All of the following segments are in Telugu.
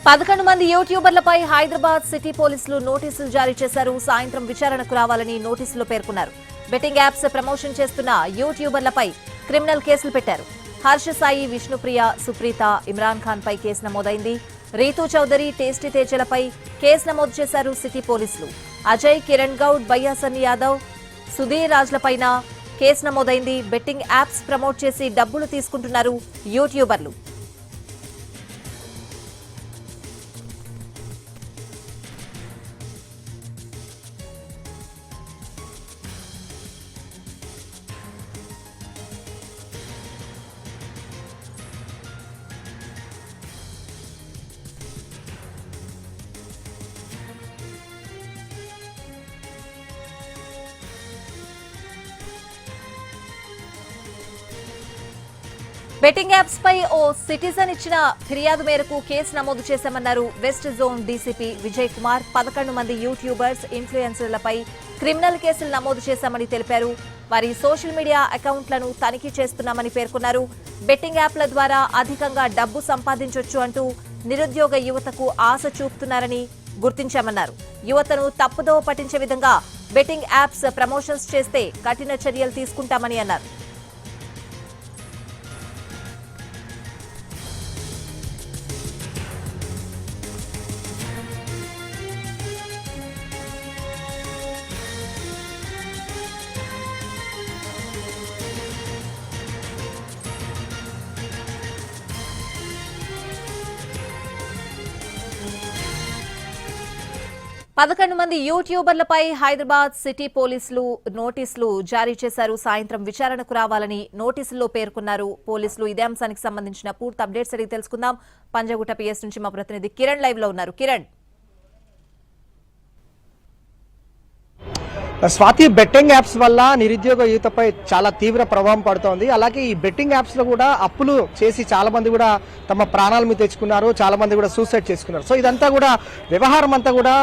11 మంది యూట్యూబర్లపై హైదరాబాద్ సిటీ పోలీసులు నోటీసులు జారీ చేశారు. సాయంత్రం విచారణకు రావాలని నోటీసులో పేర్కొన్నారు. బెట్టింగ్ యాప్స్ ప్రమోషన్ చేస్తున్న యూట్యూబర్లపై క్రిమినల్ కేసులు పెట్టారు. హర్ష సాయి, విష్ణుప్రియ, సుప్రీత, ఇమ్రాన్ ఖాన్ పై కేసు నమోదైంది. రీతూ చౌదరి, టేస్టీ తేజలపై కేసు నమోదు చేశారు సిటీ పోలీసులు. అజయ్, కిరణ్ గౌడ్, బయ్యాసన్ యాదవ్, సుధీర్ రాజ్లపైన కేసు నమోదైంది. బెట్టింగ్ యాప్స్ ప్రమోట్ చేసి డబ్బులు తీసుకుంటున్నారు యూట్యూబర్లు. బెట్టింగ్ యాప్స్ పై ఓ సిటిజన్ ఇచ్చిన ఫిర్యాదు మేరకు కేసు నమోదు చేశామన్నారు west zone DCP Vijay Kumar. 11 మంది యూట్యూబర్స్, ఇన్ఫ్లుయెన్సర్లపై క్రిమినల్ కేసులు నమోదు చేశామని తెలిపారు. వారి సోషల్ మీడియా అకౌంట్లను తనిఖీ చేస్తున్నామని పేర్కొన్నారు. బెట్టింగ్ యాప్ల ద్వారా అధికంగా డబ్బు సంపాదించొచ్చు అంటూ నిరుద్యోగ యువతకు ఆశ చూపుతున్నారని గుర్తించామన్నారు. యువతను తప్పుదోవ పట్టించే విధంగా బెట్టింగ్ యాప్స్ ప్రమోషన్స్ చేస్తే కఠిన చర్యలు తీసుకుంటామని అన్నారు. పదకొండు మంది యూట్యూబర్లపై హైదరాబాద్ సిటీ పోలీసులు నోటీసులు జారీ చేశారు. సాయంత్రం విచారణకు రావాలని నోటీసుల్లో పేర్కొన్నారు పోలీసులు. ఇదే అంశానికి సంబంధించిన పూర్తి అప్డేట్స్ అడిగి తెలుసుకుందాం. పంజాగుట్ట పిఎస్ నుంచి మా ప్రతినిధి కిరణ్ లైవ్ లో ఉన్నారు. కిరణ్, స్వాతి, బెట్టింగ్ యాప్స్ వల్ల నిరుద్యోగ యువతపై చాలా తీవ్ర ప్రభావం పడుతోంది. అలాగే ఈ బెట్టింగ్ యాప్స్ లో కూడా అప్పులు చేసి చాలా మంది కూడా తమ ప్రాణాల మీద తెచ్చుకున్నారు, చాలా మంది కూడా సూసైడ్ చేసుకున్నారు. సో ఇదంతా కూడా వ్యవహారం అంతా కూడా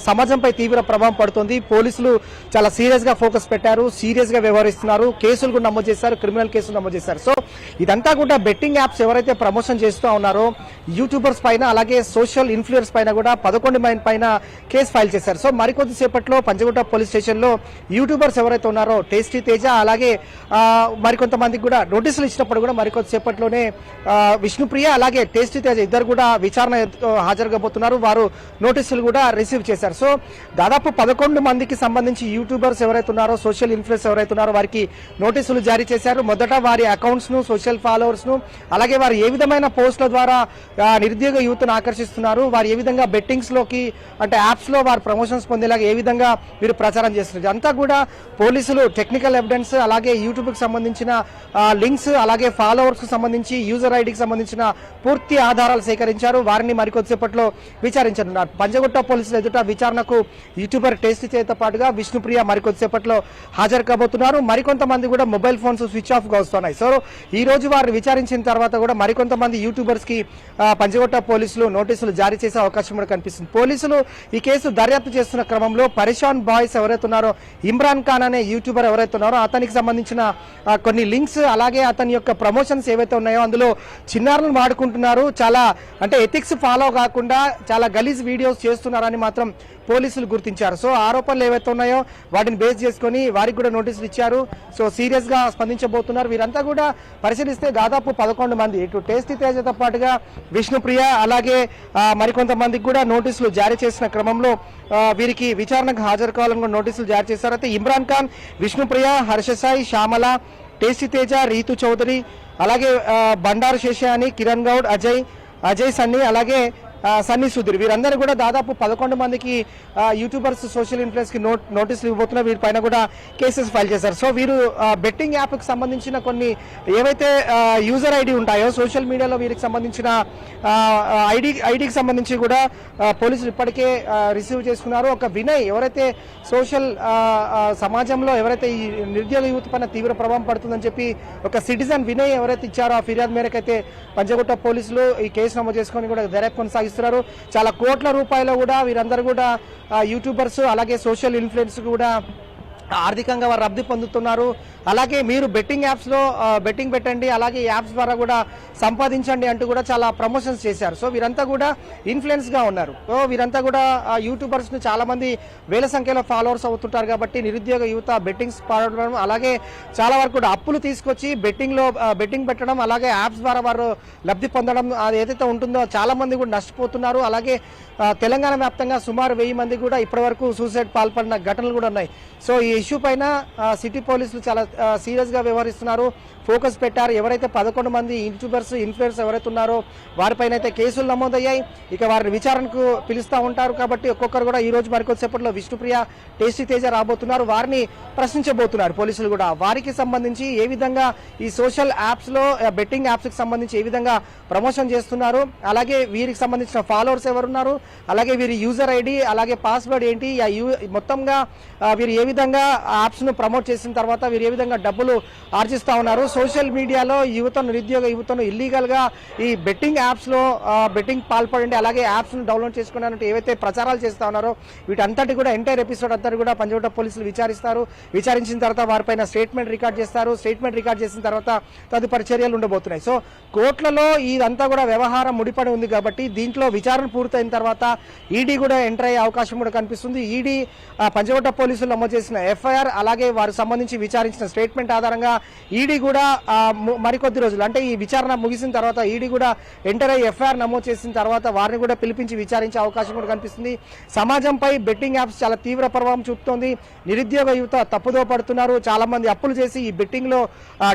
సమాజంపై తీవ్ర ప్రభావం పడుతుంది. పోలీసులు చాలా సీరియస్ గా ఫోకస్ పెట్టారు, సీరియస్ గా వ్యవహరిస్తున్నారు, కేసులు కూడా నమోదు చేశారు, క్రిమినల్ కేసులు నమోదు చేశారు. సో ఇదంతా కూడా బెట్టింగ్ యాప్స్ ఎవరైతే ప్రమోషన్ చేస్తూ ఉన్నారో యూట్యూబర్స్ పైన, అలాగే సోషల్ ఇన్ఫ్లుయెన్స్ పైన కూడా 11 మంది పైన కేసు ఫైల్ చేశారు. సో మరికొద్ది సేపట్లో పంజాగుట్ట పోలీస్ స్టేషన్ లో యూట్యూబర్స్ ఎవరైతే ఉన్నారో టేస్టీ తేజ, అలాగే మరికొంతమందికి కూడా నోటీసులు ఇచ్చినప్పుడు కూడా మరికొద్ది సేపట్లోనే విష్ణుప్రియ అలాగే టేస్టీ తేజ ఇద్దరు కూడా విచారణ హాజరు కాబోతున్నారు. వారు నోటీసులు కూడా రిసీవ్ చేశారు. సో దాదాపు 11 మందికి సంబంధించి యూట్యూబర్స్ ఎవరైతే ఉన్నారో, సోషల్ ఇన్ఫ్లుయెన్స్ ఎవరైతే ఉన్నారో వారికి నోటీసులు జారీ చేశారు. మొదట వారి అకౌంట్స్ ను, సోషల్ ఫాలోవర్స్ ను, అలాగే వారు ఏ విధమైన పోస్టుల ద్వారా నిరుద్యోగ యువతను ఆకర్షిస్తున్నారు, వారు ఏ విధంగా బెట్టింగ్స్ లోకి అంటే యాప్స్ లో వారు ప్రమోషన్స్ పొందేలాగా ఏ విధంగా వీరు ప్రచారం చేస్తున్నారు, అంతా కూడా పోలీసులు టెక్నికల్ ఎవిడెన్స్, అలాగే యూట్యూబ్ కి సంబంధించిన లింక్స్, అలాగే ఫాలోవర్స్ కు సంబంధించి యూజర్ ఐడికి సంబంధించిన పూర్తి ఆధారాలు సేకరించారు. వారిని మరికొద్దిసేపట్లో విచారించనున్నారు. పంజాగుట్ట పోలీసులు ఎదుట విచారణకు యూట్యూబర్ టేస్టీ చేతో పాటుగా విష్ణుప్రియ మరికొద్దిసేపట్లో హాజరు కాబోతున్నారు. మరికొంతమంది కూడా మొబైల్ ఫోన్స్ స్విచ్ ఆఫ్ గా వస్తున్నాయి. సో ఈ రోజు వారు విచారించిన తర్వాత కూడా మరికొంతమంది యూట్యూబర్స్ కి పంజాగుట్ట పోలీసులు నోటీసులు జారీ చేసే అవకాశం కూడా కనిపిస్తుంది. పోలీసులు ఈ కేసు దర్యాప్తు చేస్తున్న క్రమంలో పరేషాన్ బాయ్స్ ఎవరైతే ఉన్నారో, ఇమ్రాన్ ఖాన్ అనే యూట్యూబర్ ఎవరైతే ఉన్నారో అతనికి సంబంధించిన కొన్ని లింక్స్, అలాగే అతని యొక్క ప్రమోషన్స్ ఏవైతే ఉన్నాయో అందులో చిన్నారులను వాడుకుంటున్నారు, చాలా అంటే ఎథిక్స్ ఫాలో కాకుండా చాలా గలీజ్ వీడియోస్ చేస్తున్నారని మాత్రం పోలీసులు గుర్తించారు. సో ఆరోపణలు ఏవైతే ఉన్నాయో వాటిని బేస్ చేసుకుని వారికి కూడా నోటీసులు ఇచ్చారు. సో సీరియస్ గా స్పందించబోతున్నారు. వీరంతా కూడా పరిశీలిస్తే దాదాపు 11 మంది, ఇటు టేస్టీ తేజతో పాటుగా విష్ణుప్రియ అలాగే మరికొంతమందికి కూడా నోటీసులు జారీ చేసిన క్రమంలో వీరికి విచారణకు హాజరు కావాలని కూడా నోటీసులు జారీ చేశారు. అయితే ఇమ్రాన్ ఖాన్, విష్ణుప్రియ, హర్ష సాయి, శ్యామల, టేస్టీ తేజ, రీతూ చౌదరి, అలాగే బండారు శేషాని, కిరణ్ గౌడ్, అజయ్ సన్నీ, అలాగే సన్నీ సుధీర్, వీరందరూ కూడా దాదాపు 11 మందికి యూట్యూబర్స్, సోషల్ ఇన్ఫ్లుయెన్స్ కి నోటీసులు ఇవ్వబోతున్నారు. వీరిపైన కూడా కేసెస్ ఫైల్ చేశారు. సో వీరు బెట్టింగ్ యాప్ కి సంబంధించిన కొన్ని ఏవైతే యూజర్ ఐడి ఉంటాయో సోషల్ మీడియాలో వీరికి సంబంధించిన ఐడికి సంబంధించి కూడా పోలీసులు ఇప్పటికే రిసీవ్ చేసుకున్నారు. ఒక వినయ్ ఎవరైతే సోషల్ సమాజంలో ఎవరైతే ఈ నిరుద్యోగ యువత పైన తీవ్ర ప్రభావం పడుతుందని చెప్పి ఒక సిటిజన్ వినయ్ ఎవరైతే ఇచ్చారో ఆ ఫిర్యాదు మేరకైతే పంజాగుట్ట పోలీసులు ఈ కేసు నమోదు చేసుకొని కూడా దర్యాప్తు కొనసాగిస్తున్నారు. చాలా కోట్ల రూపాయలు కూడా వీరందరూ కూడా యూట్యూబర్స్ అలాగే సోషల్ ఇన్ఫ్లుయెన్స్ కూడా ఆర్థికంగా వారు లబ్ధి పొందుతున్నారు. అలాగే మీరు బెట్టింగ్ యాప్స్లో బెట్టింగ్ పెట్టండి, అలాగే ఈ యాప్స్ ద్వారా కూడా సంపాదించండి అంటూ కూడా చాలా ప్రమోషన్స్ చేశారు. సో వీరంతా కూడా ఇన్ఫ్లుయెన్స్గా ఉన్నారు. సో వీరంతా కూడా యూట్యూబర్స్ని చాలామంది వేల సంఖ్యలో ఫాలోవర్స్ అవుతుంటారు కాబట్టి నిరుద్యోగ యువత బెట్టింగ్స్ పాడడం, అలాగే చాలా వరకు కూడా అప్పులు తీసుకొచ్చి బెట్టింగ్ పెట్టడం, అలాగే యాప్స్ ద్వారా వారు లబ్ధి పొందడం అది ఏదైతే ఉంటుందో చాలా మంది కూడా నష్టపోతున్నారు. అలాగే తెలంగాణ వ్యాప్తంగా సుమారు 1000 మంది కూడా ఇప్పటివరకు సూసైడ్ పాల్పడిన ఘటనలు కూడా ఉన్నాయి. సో ఈ ఇష్యూ పైన సిటీ పోలీసులు చాలా సీరియస్గా వ్యవహరిస్తున్నారు, ఫోకస్ పెట్టారు. ఎవరైతే 11 మంది యూట్యూబర్స్ ఇన్ఫ్లుయెన్స్ ఎవరైతే ఉన్నారో వారిపైన అయితే కేసులు నమోదయ్యాయి. ఇక వారిని విచారణకు పిలుస్తూ ఉంటారు కాబట్టి ఒక్కొక్కరు కూడా ఈ రోజు మరికొద్దిసేపట్లో విష్ణుప్రియ, టేస్టీ తేజ రాబోతున్నారు. వారిని ప్రశ్నించబోతున్నారు పోలీసులు కూడా. వారికి సంబంధించి ఏ విధంగా ఈ సోషల్ యాప్స్లో బెట్టింగ్ యాప్స్కి సంబంధించి ఏ విధంగా ప్రమోషన్ చేస్తున్నారు, అలాగే వీరికి సంబంధించిన ఫాలోవర్స్ ఎవరున్నారు, అలాగే వీరి యూజర్ ఐడి, అలాగే పాస్వర్డ్ ఏంటి, మొత్తంగా వీరు ఏ విధంగా యాప్స్ను ప్రమోట్ చేసిన తర్వాత వీరు ఏ విధంగా డబ్బులు ఆర్జిస్తూ ఉన్నారు, సోషల్ మీడియాలో నిరుద్యోగ యువతను ఇల్లీగల్గా ఈ బెట్టింగ్ యాప్స్లో బెట్టింగ్ పాల్పడండి, అలాగే యాప్స్ను డౌన్లోడ్ చేసుకున్నారంటే ఏవైతే ప్రచారాలు చేస్తూ ఉన్నారో వీటంతటి కూడా ఎంటైర్ ఎపిసోడ్ అంతటి కూడా పంజగుట్ట పోలీసులు విచారిస్తారు. విచారించిన తర్వాత వారిపైన స్టేట్మెంట్ రికార్డ్ చేస్తారు. స్టేట్మెంట్ రికార్డ్ చేసిన తర్వాత తదుపరి చర్యలు ఉండబోతున్నాయి. సో కోర్టులలో ఇదంతా కూడా వ్యవహారం ముడిపడి ఉంది కాబట్టి దీంట్లో విచారణ పూర్తయిన తర్వాత ఈడీ కూడా ఎంటర్ అయ్యే అవకాశం కూడా కనిపిస్తుంది. ఈడీ పంజగుట్ట పోలీసులు నమోదు చేసిన ఎఫ్ఐఆర్, అలాగే వారికి సంబంధించి విచారించిన స్టేట్మెంట్ ఆధారంగా ఈడీ కూడా మరికొద్ది రోజులు అంటే ఈ విచారణ ముగిసిన తర్వాత ఈడీ కూడా ఎంటర్ అయ్యి ఎఫ్ఐఆర్ నమోదు చేసిన తర్వాత వారిని కూడా పిలిపించి విచారించే అవకాశం కూడా కనిపిస్తుంది. సమాజంపై బెట్టింగ్ యాప్స్ చాలా తీవ్ర ప్రభావం చూపుతోంది. నిరుద్యోగ యువత తప్పుదో పడుతున్నారు. చాలా మంది అప్పులు చేసి ఈ బెట్టింగ్ లో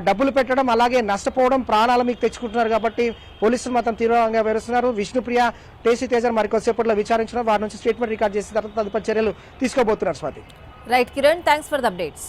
డబ్బులు పెట్టడం, అలాగే నష్టపోవడం, ప్రాణాలు మీకు తెచ్చుకుంటున్నారు కాబట్టి పోలీసులు మాత్రం తీవ్రంగా వ్యవహరిస్తున్నారు. విష్ణుప్రియ, టేస్టీ తేజ మరికొద్దిసేపట్లో విచారించడం, వారి నుంచి స్టేట్మెంట్ రికార్డ్ చేసిన తర్వాత తదుపరి చర్యలు తీసుకోబోతున్నారు. Swathi. Right Kiran, thanks for the updates.